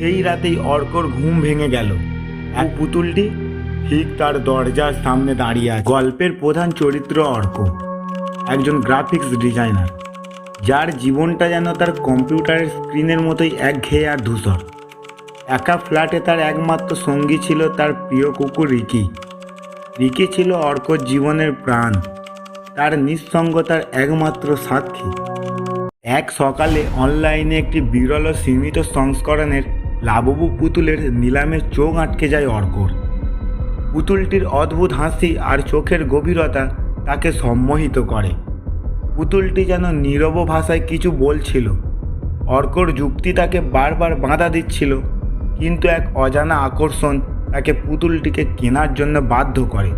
এই রাতেই অর্কর ঘুম ভেঙে গেল। এক পুতুলটি ঠিক তার দরজার সামনে দাঁড়িয়ে আছে। গল্পের প্রধান চরিত্র অর্ক, একজন গ্রাফিক্স ডিজাইনার, যার জীবনটা যেন তার কম্পিউটারের স্ক্রিনের মতোই একঘেয়ে আর ধূসর। একা ফ্ল্যাটে তার একমাত্র সঙ্গী ছিল তার প্রিয় কুকুর রিকি। রিকি ছিল অর্কর জীবনের প্রাণ, তার নিঃসঙ্গতার একমাত্র সাক্ষী। এক সকালে অনলাইনে একটি বিরল ও সীমিত সংস্করণের লাববু পুতুলের নিলামে চোখ আটকে যায় অর্কর। পুতুলটির অদ্ভুত হাসি আর চোখের গভীরতা তাকে সম্মোহিত করে। পুতুলটি যেন নীরব ভাষায় কিছু বলছিল। অর্কর যুক্তি তাকে বারবার বাধা দিচ্ছিল, কিন্তু এক অজানা আকর্ষণ তাকে পুতুলটিকে কেনার জন্য বাধ্য করে।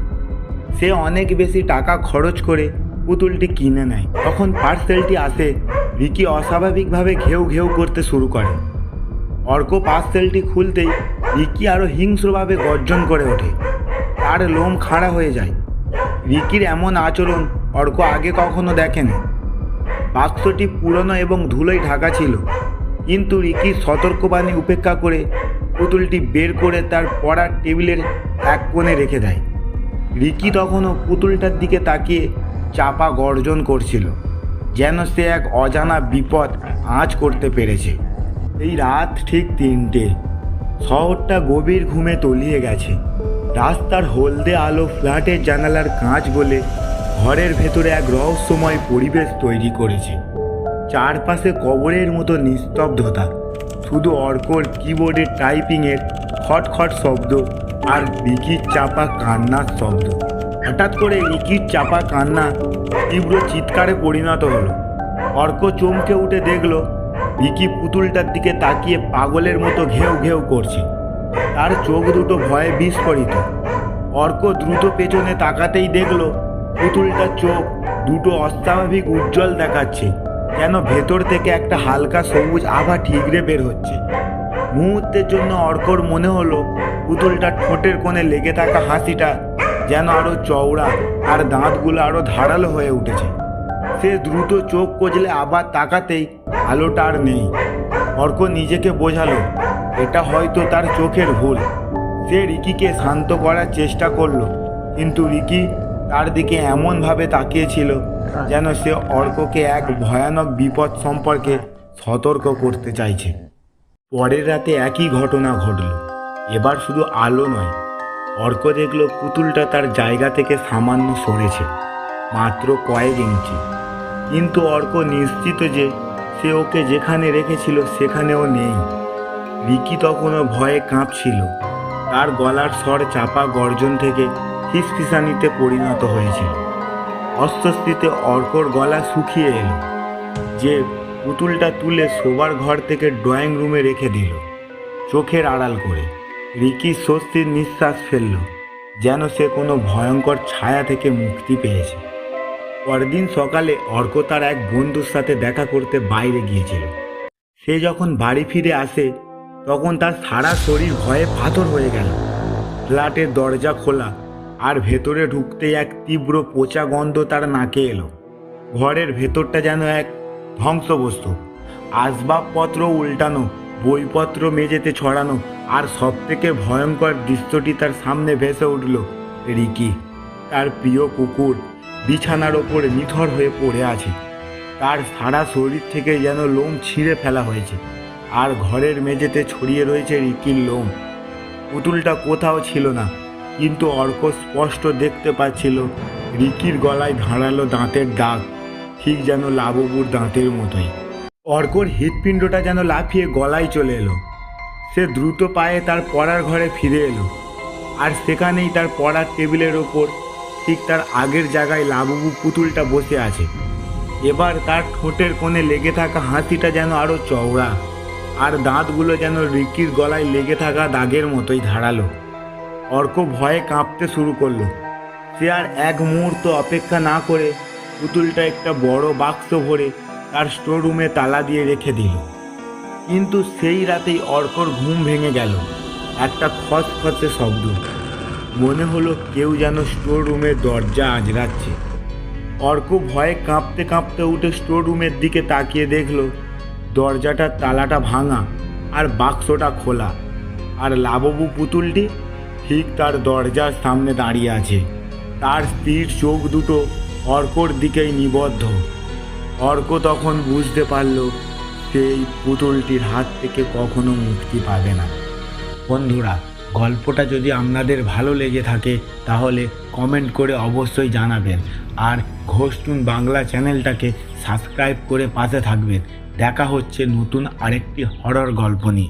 সে অনেক বেশি টাকা খরচ করে পুতুলটি কিনে নেয়। তখন পার্সেলটি আসে, রিকি অস্বাভাবিকভাবে ঘেউ ঘেউ করতে শুরু করে। অর্ক পার্সেলটি খুলতেই রিকি আরও হিংস্রভাবে গর্জন করে ওঠে। তার লোম খাড়া হয়ে যায়। রিকির এমন আচরণ অর্ক আগে কখনো দেখেনি। বাক্সটি পুরনো এবং ধুলোয় ঢাকা ছিল, কিন্তু রিকির সতর্কবাণী উপেক্ষা করে পুতুলটি বের করে তার পড়ার টেবিলের এক কোণে রেখে দেয়। রিকি তখনও পুতুলটার দিকে তাকিয়ে চাপা গর্জন করছিল, যেন সে এক অজানা বিপদ আঁচ করতে পেরেছে। এই রাত ঠিক 3টে। শহরটা গভীর ঘুমে তলিয়ে গেছে। রাস্তার হলদে আলো ফ্ল্যাটের জানালার কাঁচ গলে ঘরের ভেতরে এক রহস্যময় পরিবেশ তৈরি করেছে। চারপাশে কবরের মতো নিস্তব্ধতা, শুধু অর্কর কিবোর্ডের টাইপিংয়ের খটখট শব্দ আর রিকির চাপা কান্নার শব্দ। হঠাৎ করে রিকির চাপা কান্না তীব্র চিৎকারে পরিণত হলো। অর্ক চমকে উঠে দেখল রিকি পুতুলটার দিকে তাকিয়ে পাগলের মতো ঘেউ ঘেউ করছে। তার চোখ দুটো ভয়ে বিস্ফোরিত। অর্ক দ্রুত পেছনে তাকাতেই দেখল পুতুলটার চোখ দুটো অস্বাভাবিক উজ্জ্বল দেখাচ্ছে, যেন ভেতর থেকে একটা হালকা সবুজ আভা ঠিকরে বের হচ্ছে। মুহূর্তের জন্য অর্কর মনে হলো পুতুলটার ঠোঁটের কোণে লেগে থাকা হাসিটা যেন আরও চওড়া আর দাঁতগুলো আরও ধারালো হয়ে উঠেছে। সে দ্রুত চোখ কচলে আবার তাকাতেই আলোটা আর নেই। অর্ক নিজেকে বোঝালো এটা হয়তো তার চোখের ভুল। সে রিকিকে শান্ত করার চেষ্টা করলো, কিন্তু রিকি তার দিকে এমনভাবে তাকিয়েছিল যেন সে অর্ককে এক ভয়ানক বিপদ সম্পর্কে সতর্ক করতে চাইছে। পরের রাতে একই ঘটনা ঘটল। এবার শুধু আলো নয়, অর্ক দেখল পুতুলটা তার জায়গা থেকে সামান্য সরেছে, মাত্র কয়েক ইঞ্চি। কিন্তু অর্ক নিশ্চিত যে সে ওকে যেখানে রেখেছিল সেখানেও নেই। রিকি তখনও ভয়ে কাঁপছিল। তার গলার স্বর চাপা গর্জন থেকে ফিসফিসানিতে পরিণত হয়েছিল। অস্বস্তিতে অর্কর গলা শুকিয়ে এলো। যে পুতুলটা তুলে শোবার ঘর থেকে ড্রয়িং রুমে রেখে দিল, চোখের আড়াল করে। রিকি স্বস্তির নিঃশ্বাস ফেলল, যেন সে কোনো ভয়ঙ্কর ছায়া থেকে মুক্তি পেয়েছে। পরদিন সকালে অর্ক তার এক বন্ধুর সাথে দেখা করতে বাইরে গিয়েছিল। সে যখন বাড়ি ফিরে আসে তখন তার সারা শরীর ভয়ে পাথর হয়ে গেল। ফ্ল্যাটের দরজা খোলা, আর ভেতরে ঢুকতেই এক তীব্র পচা গন্ধ তার নাকে এলো। ঘরের ভেতরটা যেন এক ধ্বংসবস্তু। আসবাবপত্র উল্টানো, বইপত্র মেঝেতে ছড়ানো, আর সবথেকে ভয়ঙ্কর দৃশ্যটি তার সামনে ভেসে উঠল। রিকি, তার প্রিয় কুকুর, বিছানার ওপর নিথর হয়ে পড়ে আছে। তার সারা শরীর থেকে যেন লোম ছিঁড়ে ফেলা হয়েছে, আর ঘরের মেঝেতে ছড়িয়ে রয়েছে রিকির লোম। পুতুলটা কোথাও ছিল না, কিন্তু অর্ক স্পষ্ট দেখতে পাচ্ছিল রিকির গলায় ধারালো দাঁতের দাগ, ঠিক যেন লাববুর দাঁতের মতোই। অর্কর হৃৎপিণ্ডটা যেন লাফিয়ে গলায় চলে এলো। সে দ্রুত পায়ে তার পড়ার ঘরে ফিরে এলো, আর সেখানেই তার পড়ার টেবিলের ওপর ঠিক তার আগের জায়গায় লাববু পুতুলটা বসে আছে। এবার তার ঠোঁটের কোণে লেগে থাকা হাসিটা যেন আরও চওড়া, আর দাঁতগুলো যেন রিকির গলায় লেগে থাকা দাগের মতোই ধারালো। অর্ক ভয়ে কাঁপতে শুরু করলো। সে আর এক মুহূর্ত অপেক্ষা না করে পুতুলটা একটা বড় বাক্স ভরে তার স্টোর রুমে তালা দিয়ে রেখে দিল। কিন্তু সেই রাতেই অর্কর ঘুম ভেঙে গেল। একটা খসখসে শব্দ, মনে হলো কেউ যেন স্টোর রুমের দরজা আঁচড়াচ্ছে। অর্ক ভয়ে কাঁপতে কাঁপতে উঠে স্টোর রুমের দিকে তাকিয়ে দেখল দরজাটার তালাটা ভাঙা, আর বাক্সটা খোলা। আর লাববু পুতুলটি ঠিক তার দরজার সামনে দাঁড়িয়ে আছে। তার স্ত্রীর চোখ দুটো অর্কর দিকেই নিবদ্ধ। অর্ক তখন বুঝতে পারল সেই পুতুলটির হাত থেকে কখনো মুক্তি পাবে না। বন্ধুরা, গল্পটা যদি আপনাদের ভালো লেগে থাকে তাহলে কমেন্ট করে অবশ্যই জানাবেন। আর ঘোষটুন বাংলা চ্যানেলটাকে সাবস্ক্রাইব করে পাশে থাকবেন। দেখা হচ্ছে নতুন আরেকটি হরর গল্প নিয়ে।